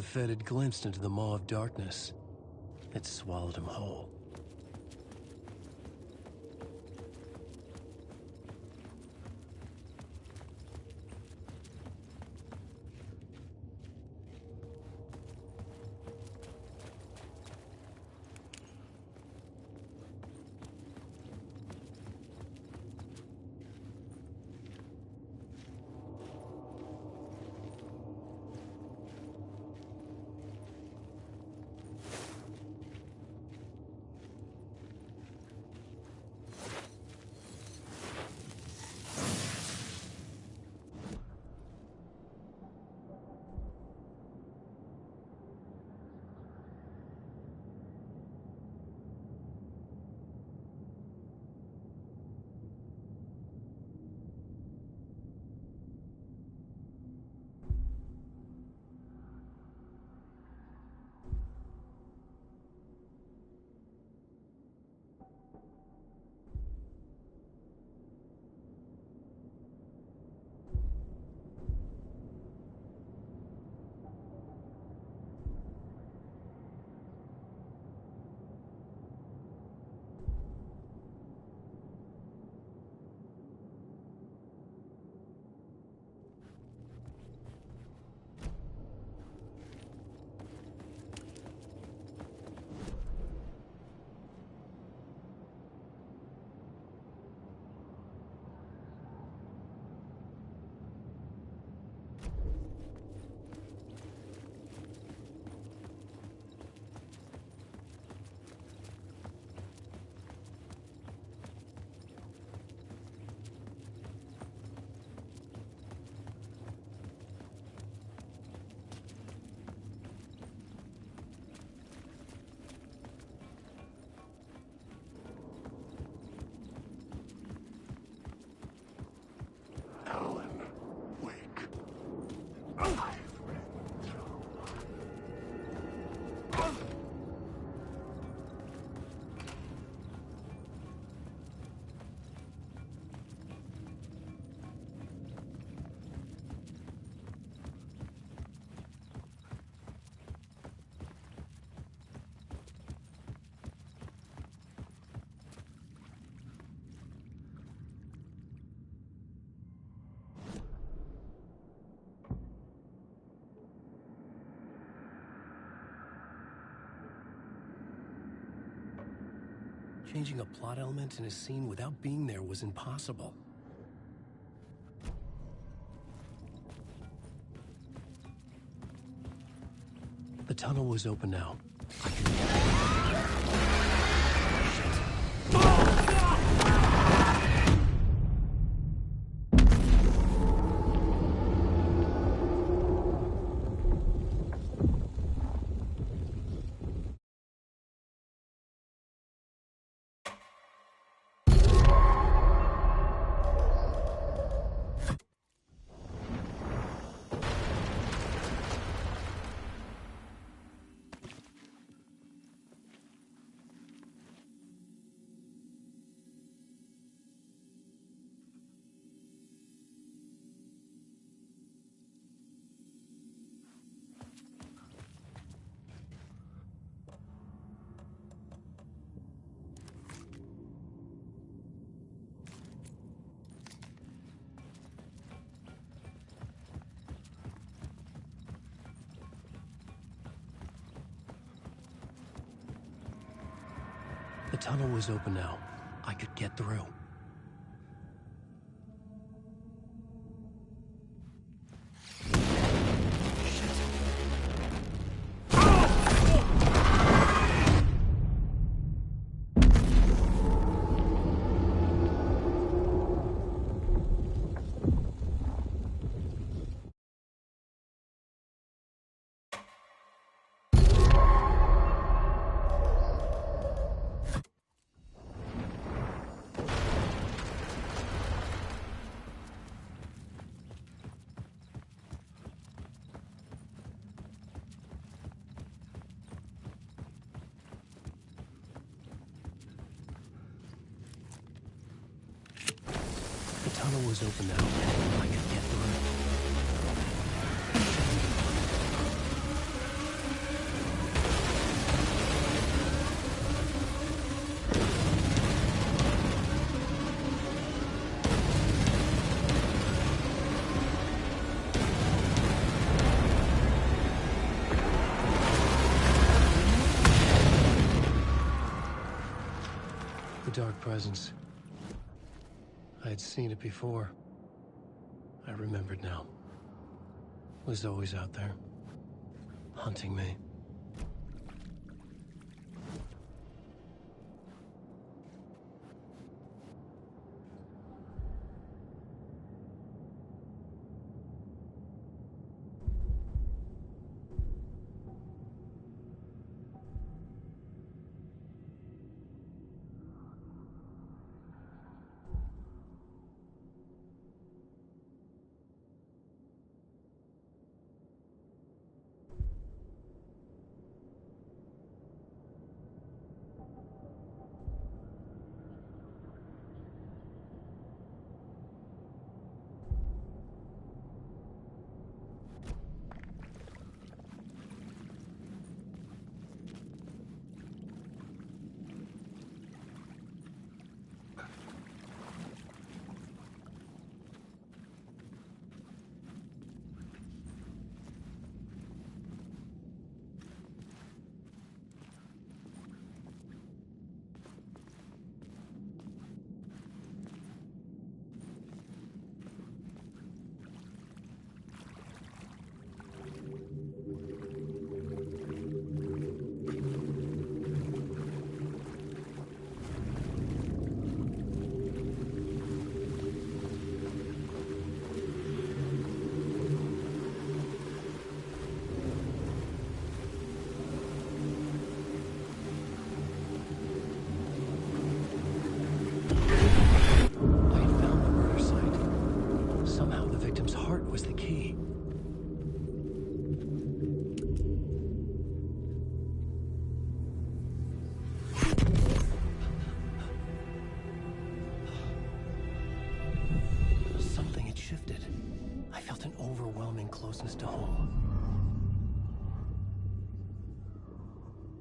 The Fed had glimpsed into the maw of darkness. It swallowed him whole. Changing a plot element in a scene without being there was impossible. The tunnel was open now. I could get The tunnel was open now. I could get through. The tunnel was open now. I could get through. dark presence. I had seen it before. I remembered now. It was always out there, hunting me. Was the key. Something had shifted. I felt an overwhelming closeness to home.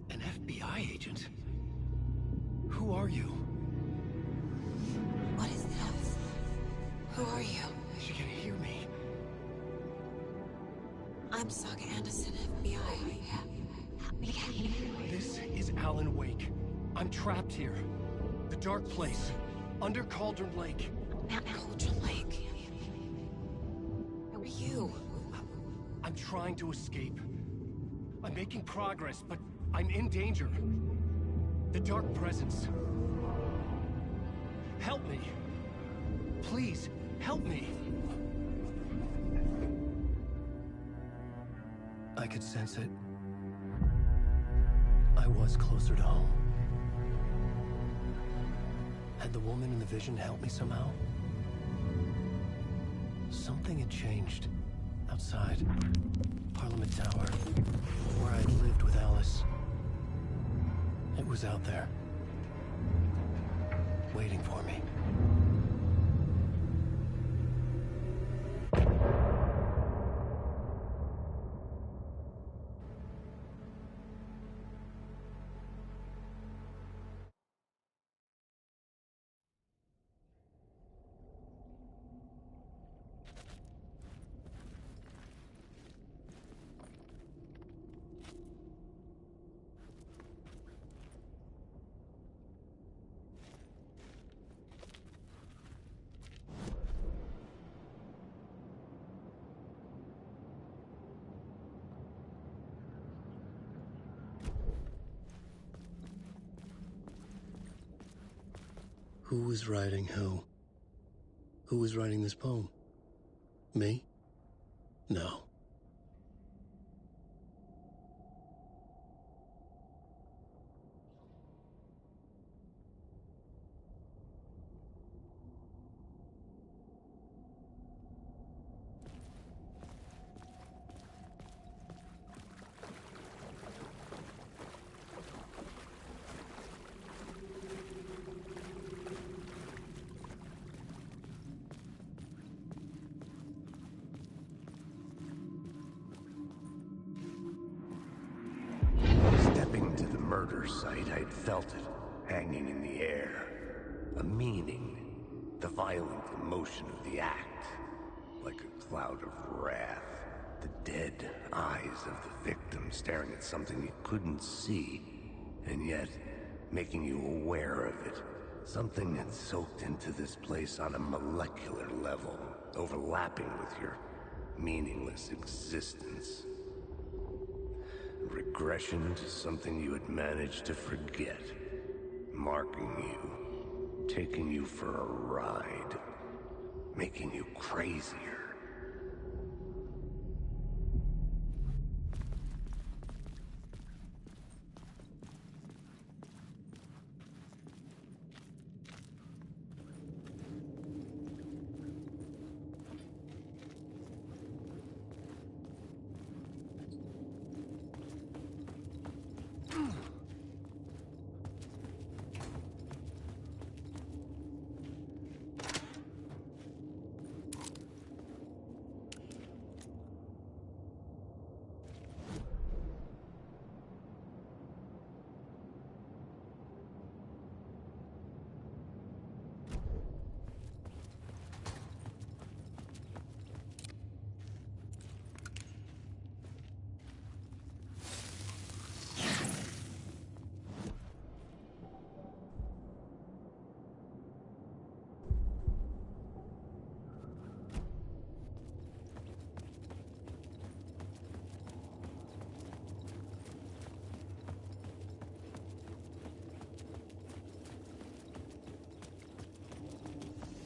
An FBI agent? Who are you? What is this? Who are you? She can hear me. I'm Saga Anderson, FBI. This is Alan Wake. I'm trapped here. The dark place. Under Cauldron Lake. Cauldron Lake. Who are you? I'm trying to escape. I'm making progress, but I'm in danger. The dark presence. Help me. Please, help me. I could sense it. I was closer to home. Had the woman in the vision helped me somehow? Something had changed. Outside. Parliament Tower. Where I'd lived with Alice. It was out there. Waiting for me. Who was writing who? Who was writing this poem? Me? No. Murder site, I'd felt it, hanging in the air. A meaning, the violent emotion of the act, like a cloud of wrath. The dead eyes of the victim staring at something you couldn't see, and yet making you aware of it. Something had soaked into this place on a molecular level, overlapping with your meaningless existence. Regression to something you had managed to forget, marking you, taking you for a ride, making you crazier.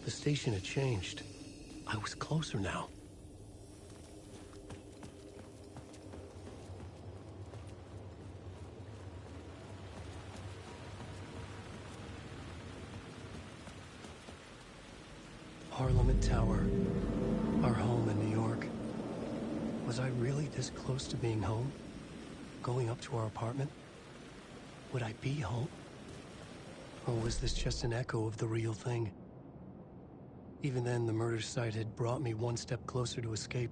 The station had changed. I was closer now. Parliament Tower. Our home in New York. Was I really this close to being home? Going up to our apartment? Would I be home? Or was this just an echo of the real thing? Even then, the murder site had brought me one step closer to escape.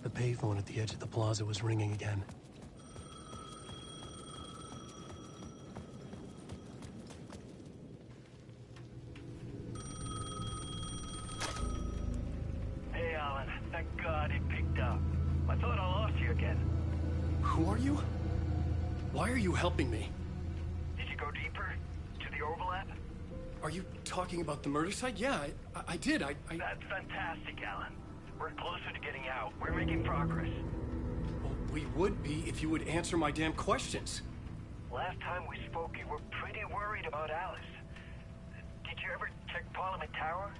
The payphone at the edge of the plaza was ringing again. Hey, Alan. Thank God it picked up. I thought I lost you again. Who are you? Why are you helping me? Did you go deeper? To the overlap? Are you talking about the murder site? Yeah, I did. That's fantastic, Alan. We're closer to getting out. We're making progress. Well, we would be if you would answer my damn questions. Last time we spoke, you were pretty worried about Alice. Did you ever check Parliament Tower?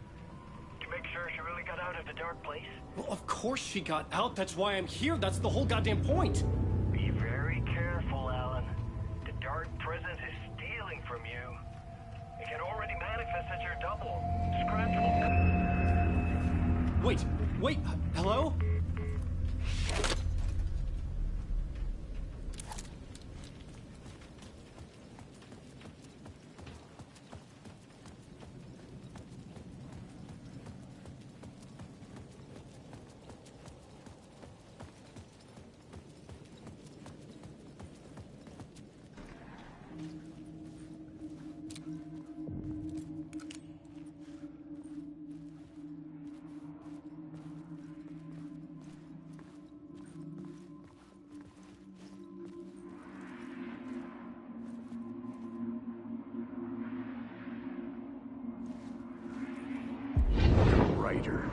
To make sure she really got out of the dark place? Well, of course she got out. That's why I'm here. That's the whole goddamn point. Be very careful, Alan. The dark presence is stealing from you. It can already manifest as your double. Scratch will... Wait, hello? Writer.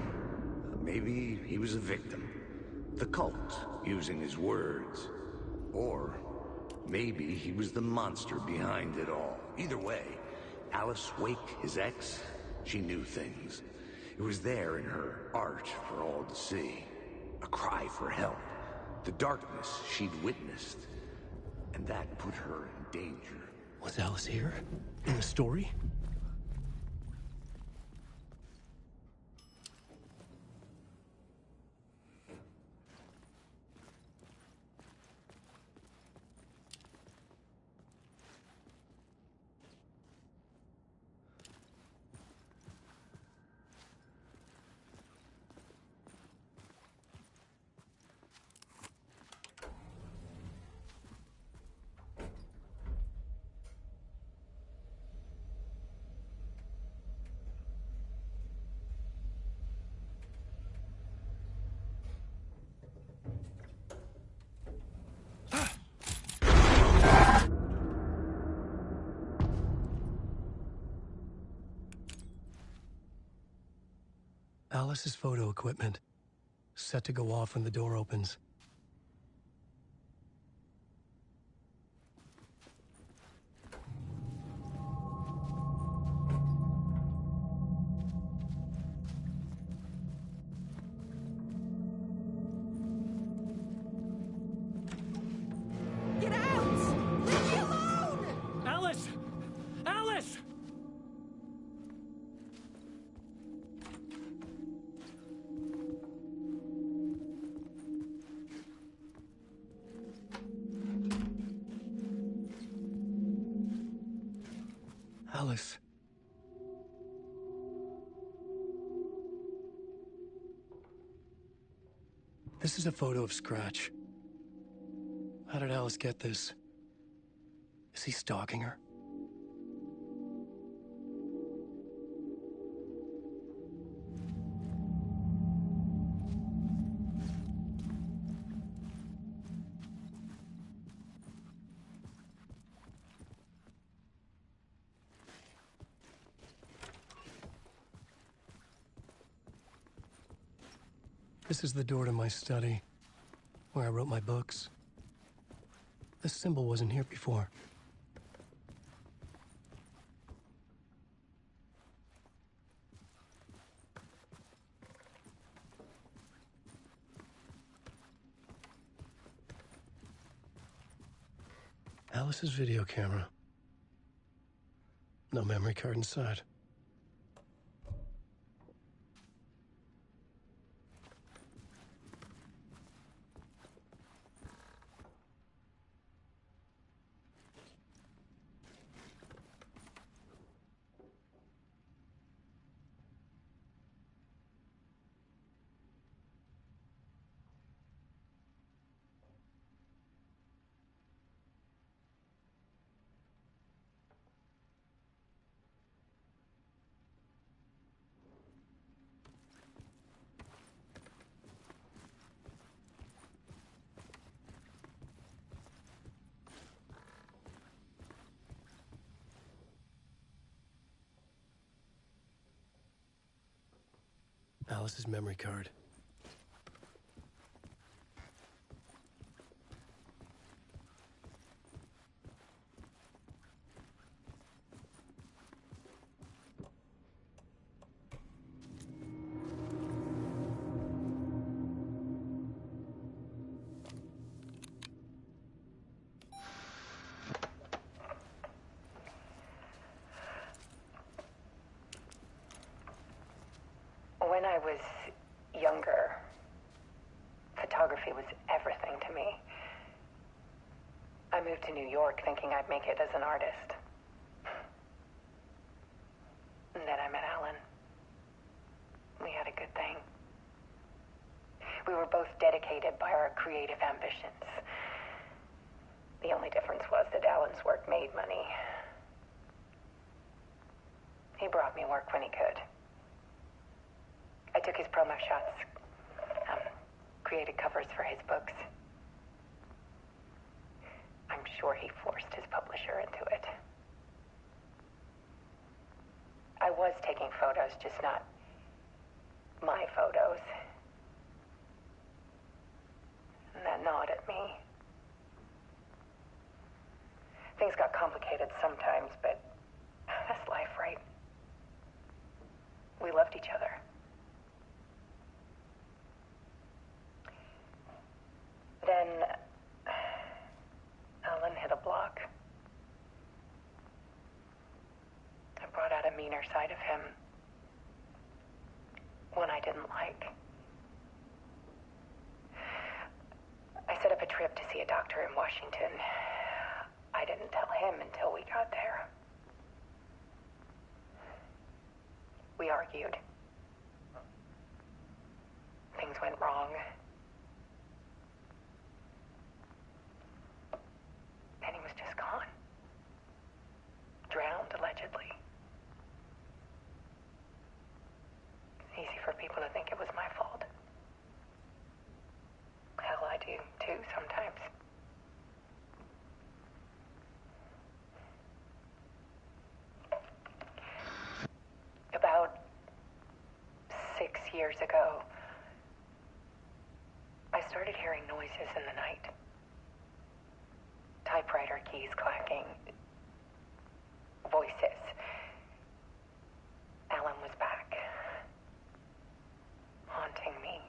Maybe he was a victim. The cult, using his words. Or maybe he was the monster behind it all. Either way, Alice Wake, his ex, she knew things. It was there in her art for all to see. A cry for help. The darkness she'd witnessed. And that put her in danger. Was Alice here? In the story? Alice's photo equipment. Set to go off when the door opens. Get out! Leave me alone! Alice! Alice! Alice. This is a photo of Scratch. How did Alice get this? he stalking her? This is the door to my study, where I wrote my books. This symbol wasn't here before. Alice's video camera. No memory card inside. Alice's memory card. When I was younger, photography was everything to me. I moved to New York thinking I'd make it as an artist. And then I met Alan. We had a good thing. We were both dedicated by our creative ambitions. The only difference was that Alan's work made money. He brought me work when he could. I took his promo shots, created covers for his books. I'm sure he forced his publisher into it. I was taking photos, just not my photos. And that gnawed at me. Things got complicated sometimes, but that's life, right? We loved each other. Then Alan hit a block. I brought out a meaner side of him. One I didn't like. I set up a trip to see a doctor in Washington. I didn't tell him until we got there. We argued. Things went wrong. And he was just gone. Drowned, allegedly. It's easy for people to think it was my fault. Hell, I do, too, sometimes. About 6 years ago, I started hearing noises in the night. Typewriter keys clacking. Voices. Alan was back. Haunting me.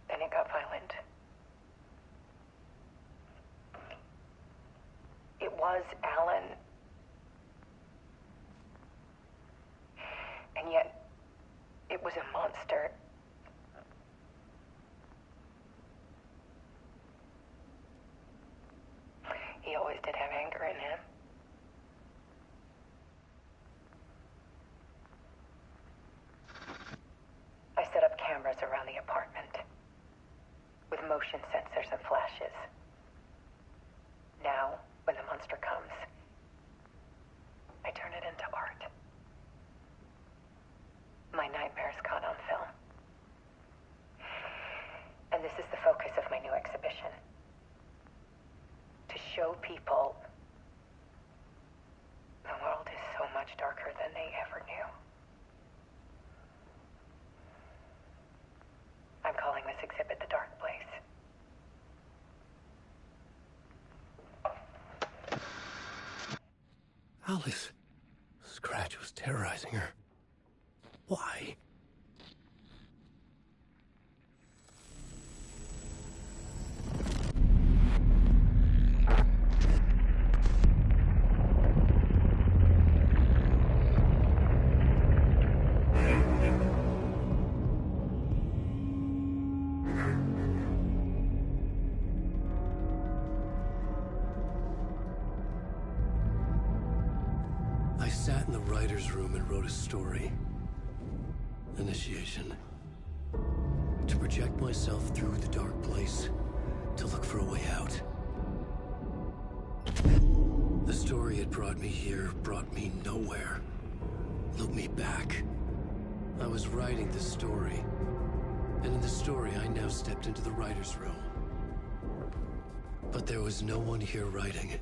Then it got violent. It was Alan. And yet, it was a monster. He always did have anger in him. motion sensors and flashes. Now, when the monster comes, I turn it into art. My nightmares caught on film. And this is the focus of my new exhibition. To show people the world is so much darker than they ever knew. I'm calling this exhibit The Dark Place. Alice. Scratch was terrorizing her. Why? I sat in the writer's room and wrote a story. Initiation. To project myself through the dark place, to look for a way out. The story had brought me here, brought me nowhere. Looked me back. I was writing the story. And in the story, I now stepped into the writer's room. But there was no one here writing it.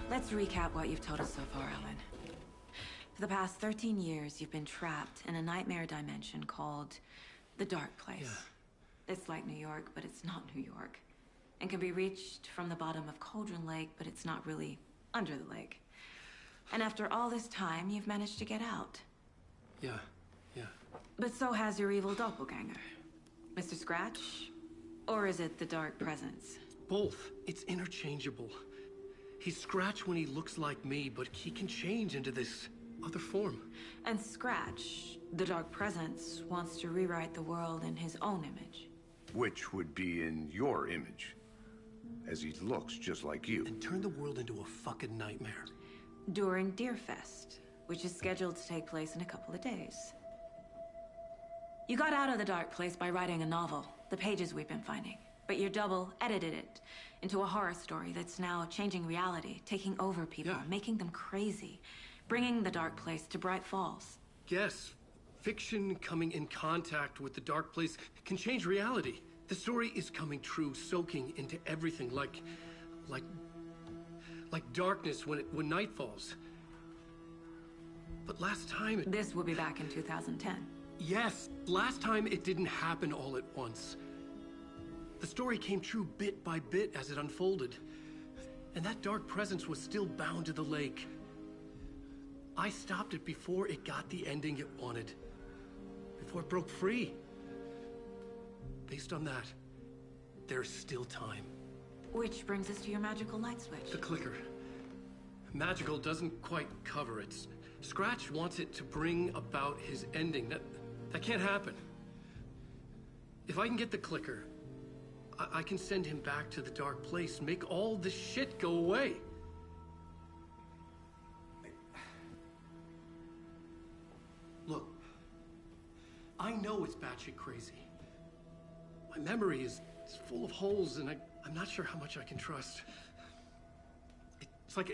Let's recap what you've told us so far, Alan. For the past 13 years, you've been trapped in a nightmare dimension called the Dark Place. Yeah. It's like New York, but it's not New York. And can be reached from the bottom of Cauldron Lake, but it's not really under the lake. And after all this time, you've managed to get out. Yeah. But so has your evil doppelganger. Mr. Scratch? Or is it the Dark Presence? Both. It's interchangeable. He's Scratch when he looks like me, but he can change into this other form. And Scratch, the Dark Presence, wants to rewrite the world in his own image. Which would be in your image, as he looks just like you. And turn the world into a fucking nightmare. During Deerfest, which is scheduled to take place in a couple of days. You got out of the Dark Place by writing a novel, the pages we've been finding. But your double edited it into a horror story that's now changing reality, taking over people, making them crazy, bringing the Dark Place to Bright Falls. Yes, fiction coming in contact with the Dark Place can change reality. The story is coming true, soaking into everything, like darkness when night falls. But last time This will be back in 2010. Yes, last time it didn't happen all at once. The story came true bit by bit as it unfolded. And that dark presence was still bound to the lake. I stopped it before it got the ending it wanted. Before it broke free. Based on that, there's still time. Which brings us to your magical light switch. The clicker. Magical doesn't quite cover it. Scratch wants it to bring about his ending. That can't happen. If I can get the clicker, I can send him back to the Dark Place, make all this shit go away. know it's batshit crazy. My memory is full of holes, and I'm not sure how much I can trust. It's like a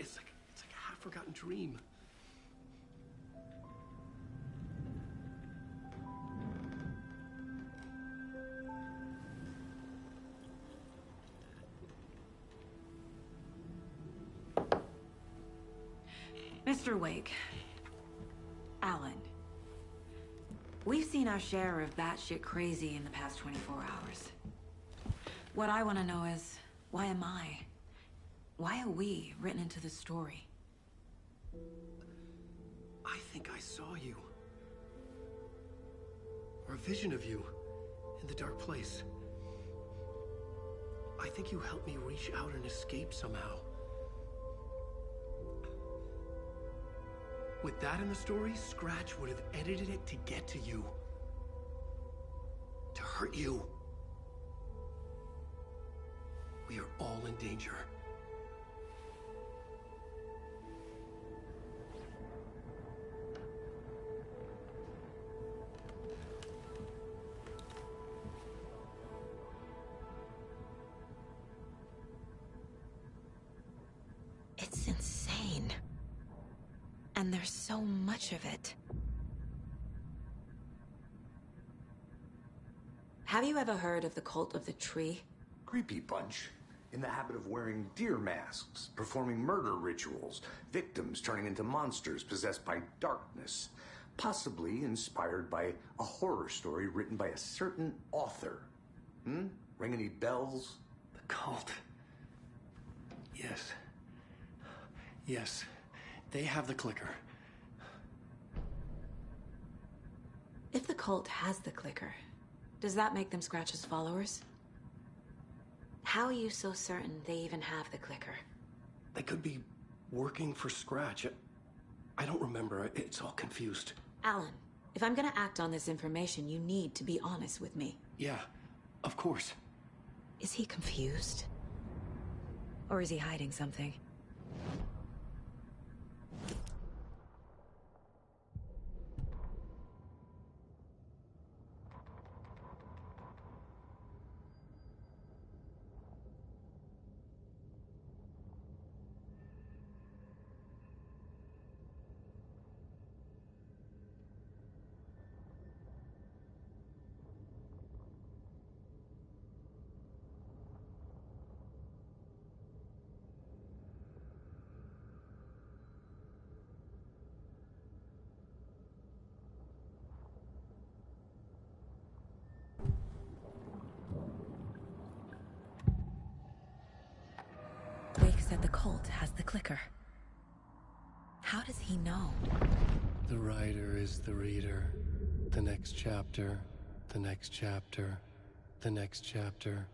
half-forgotten dream. Mr. Wake. Alan. We've seen our share of batshit crazy in the past 24 hours. What I want to know is, why am I? Why are we written into the story? I think I saw you. Or a vision of you in the dark place. I think you helped me reach out and escape somehow. With that in the story, Scratch would have edited it to get to you. To hurt you. We are all in danger. It's insane. And there's so much of it. Have you ever heard of the cult of the tree? Creepy bunch. In the habit of wearing deer masks, performing murder rituals, victims turning into monsters possessed by darkness. Possibly inspired by a horror story written by a certain author. Ring any bells? The cult. Yes. Yes. They have the clicker. If the cult has the clicker, does that make them Scratch's followers? How are you so certain they even have the clicker? They could be working for Scratch. I don't remember. It's all confused. Alan, if I'm gonna act on this information, you need to be honest with me. Yeah, of course. Is he confused? Or is he hiding something? Wake said the cult has the clicker. How does he know? The writer is the reader. The next chapter, the next chapter, the next chapter.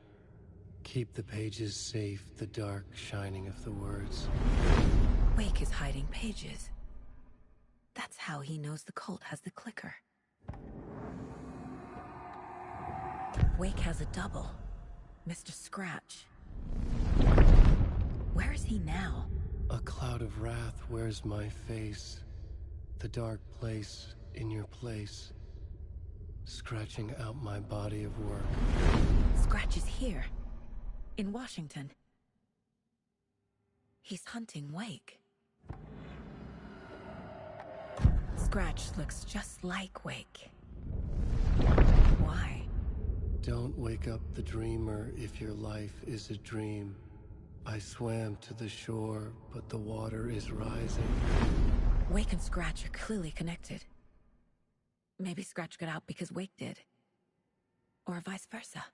Keep the pages safe, the dark shining of the words. Wake is hiding pages. That's how he knows the cult has the clicker. Wake has a double. Mr. Scratch. Where is he now? A cloud of wrath wears my face. The dark place in your place. Scratching out my body of work. Scratch is here. In Washington. He's hunting Wake. Scratch looks just like Wake. Why? Don't wake up the dreamer if your life is a dream. I swam to the shore, but the water is rising. Wake and Scratch are clearly connected. Maybe Scratch got out because Wake did. Or vice versa.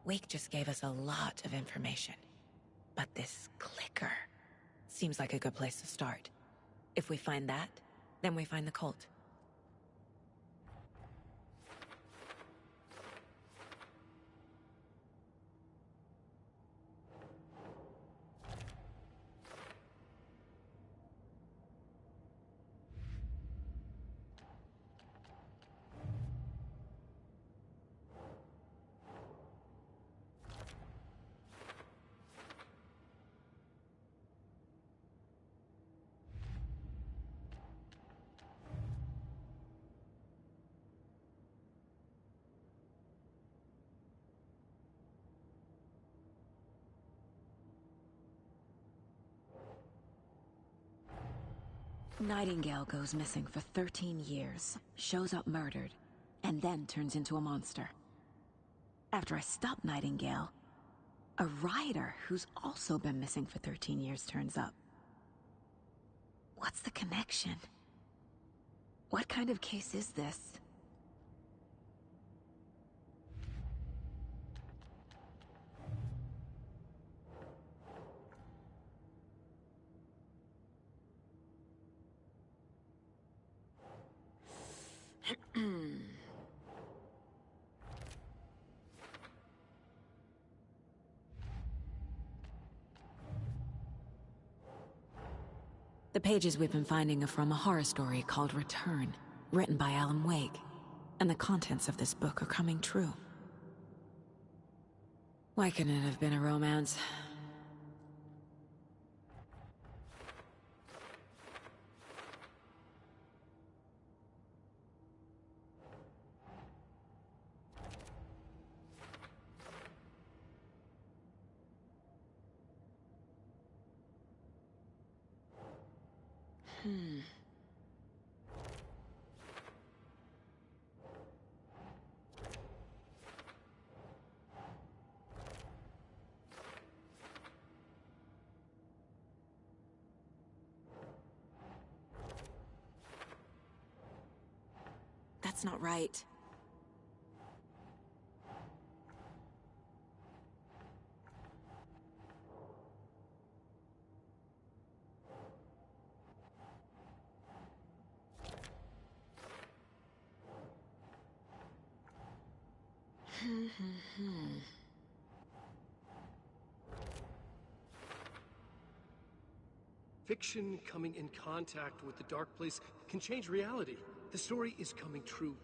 Wake just gave us a lot of information. But this clicker seems like a good place to start. If we find that, then we find the cult. Nightingale goes missing for 13 years, shows up murdered, and then turns into a monster. After I stop Nightingale, a rider who's also been missing for 13 years turns up. What's the connection? What kind of case is this? The pages we've been finding are from a horror story called Return, written by Alan Wake, and the contents of this book are coming true. Why couldn't it have been a romance? That's not right. Fiction coming in contact with the dark place can change reality. The story is coming true.